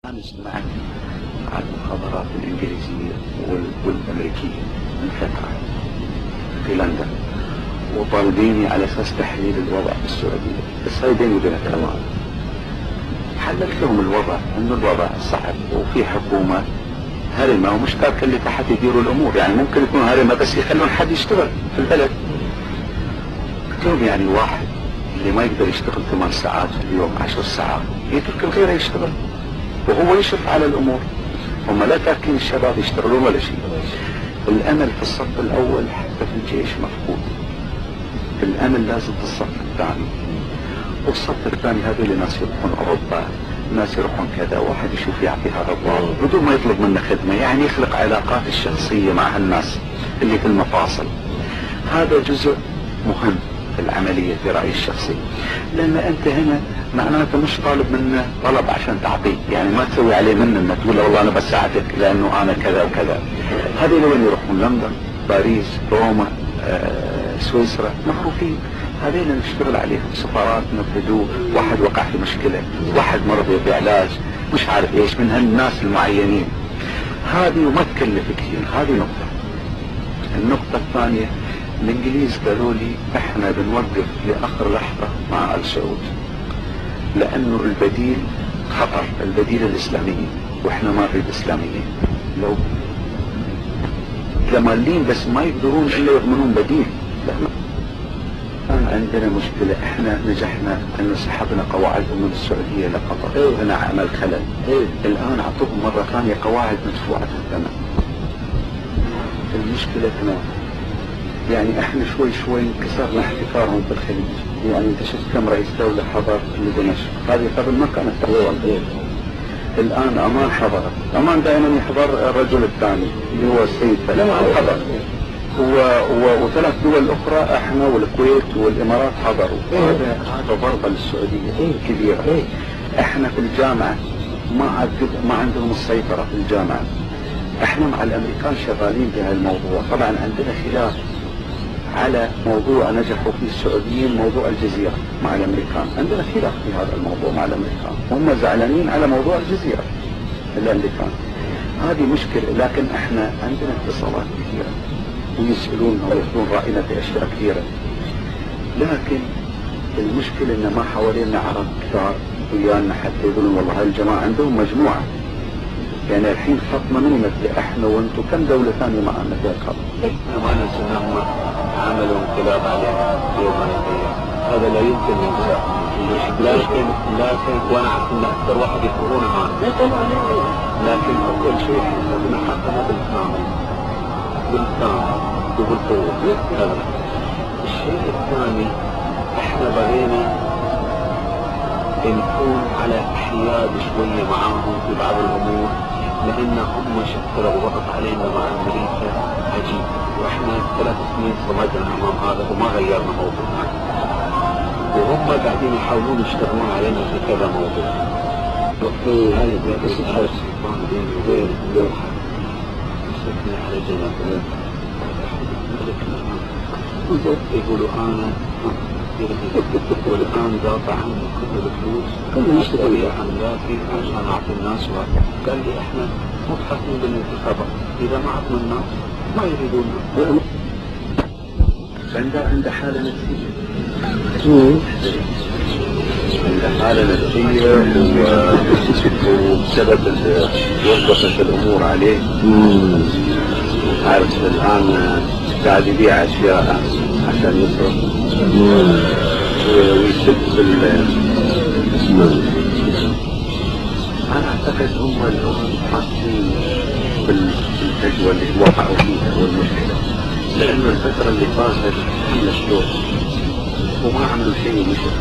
أنا سمعت عن المخابرات الإنجليزية والأمريكية من فترة في لندن، وطالبيني على أساس تحليل الوضع في السعودية، بس هاي بيني وبينك أمان. حللت لهم الوضع، إنه الوضع صعب وفي حكومة هرمة ومش تاركة اللي تحت يديروا الأمور، يعني ممكن يكون هرمة بس يخلون حد يشتغل في البلد. قلت لهم يعني واحد اللي ما يقدر يشتغل 8 ساعات في اليوم 10 ساعات يترك غيره يشتغل وهو يشرف على الامور. هم لا تاركين الشباب يشتغلون ولا شيء. الامل في الصف الاول حتى في الجيش مفقود، الامل لازم في الصف الثاني، والصف الثاني هذول ناس يروحون اوروبا، ناس يروحون كذا، واحد يشوف يعطي هذا الضابط بدون ما يطلب منه خدمه، يعني يخلق علاقات الشخصيه مع هالناس اللي في المفاصل. هذا جزء مهم في العملية في رأيي الشخصي، لأن أنت هنا معناته مش طالب منه طلب عشان تعطيه، يعني ما تسوي عليه منه انك تقول والله أنا بساعدك لأنه أنا كذا وكذا. هذول وين يروحون؟ لندن، باريس، روما، سويسرا، معروفين. هذول نشتغل عليهم، سفارات نفذوا، واحد وقع في مشكلة، واحد مرض بعلاج، مش عارف ايش، من هالناس المعينين. هذه وما تكلف كثير، هذه نقطة. النقطة الثانية، الانجليز قالوا لي احنا بنوقف لاخر لحظة مع آل سعود، لانه البديل خطر، البديل الاسلاميين، واحنا ما نريد اسلاميين. لو جمالين بس ما يقدرون الا يضمنون بديل. كان عندنا مشكلة، احنا نجحنا انه سحبنا قواعدهم من السعودية لقطر، هنا عمل خلل. الان اعطوهم مرة ثانية قواعد مدفوعة الثمن. المشكلة هنا يعني احنا شوي شوي كسرنا احتكارهم في الخليج، يعني انت شفت كم رئيس دولة حضر لدمشق، هذه قبل ما كانت تحصل. الان امان حضرت، امان دائما يحضر الرجل الثاني اللي هو السيد فلما حضر، وثلاث دول اخرى احنا والكويت والامارات حضروا. هذا ضربة للسعودية كبيرة. احنا في الجامعة ما عندهم السيطرة في الجامعة. احنا مع الامريكان شغالين في هالموضوع، طبعا عندنا خلاف على موضوع نجحوا فيه السعوديين، موضوع الجزيرة مع الامريكان، عندنا خلاف في هذا الموضوع مع الامريكان، هم زعلانين على موضوع الجزيرة الامريكان. هذه مشكلة، لكن احنا عندنا اتصالات كثيرة ويسألوننا ويأخذون رأينا في اشياء كثيرة، لكن المشكلة ان ما حوالينا عرب كثار ويانا حتى يقولون والله هاي الجماعة عندهم مجموعة، يعني الحين خطنا من مثل احنا وانتم كم دولة ثانية معنا في الخط. ما ننسى انهم عملوا انقلاب علينا في يوم من الايام، هذا لا يمكن ننساه. لكن وانا اعرف ان اكثر واحد يكفرون معنا، لكن اول شيء احنا حقنا بالكامل وبالقوة. هذا الشيء الثاني، احنا بغينا نكون على حياد شوية معاهم في بعض الامور، لان هم شكلوا وضغط علينا مع امريكا عجيب، واحنا 3 سنين صمدنا امام هذا وما غيرنا موضوعنا، وهم قاعدين يحاولون يشتغلون علينا في كذا موضوع. هذه بس الحرس بيني وبين لوحة مسكني على جنب، يقولوا انا والان قاطع عني كل الفلوس، كل اشتري املاكي عشان اعطي الناس واحد. قال لي احنا مبحثين بالانتخابات، اذا ما عطنا الناس ما يريدوننا. عنده حالة نفسية، عنده حالة نفسية وبسبب وقفت الامور عليه. عارف الان قاعد يبيع اشياء عشان يصرف ويسد انا اعتقد هم الان حاطين بالفجوة اللي وقعوا فيها والمشكلة، لانه الفترة اللي فاتت عملت دور وما عملوا شيء ومشوا.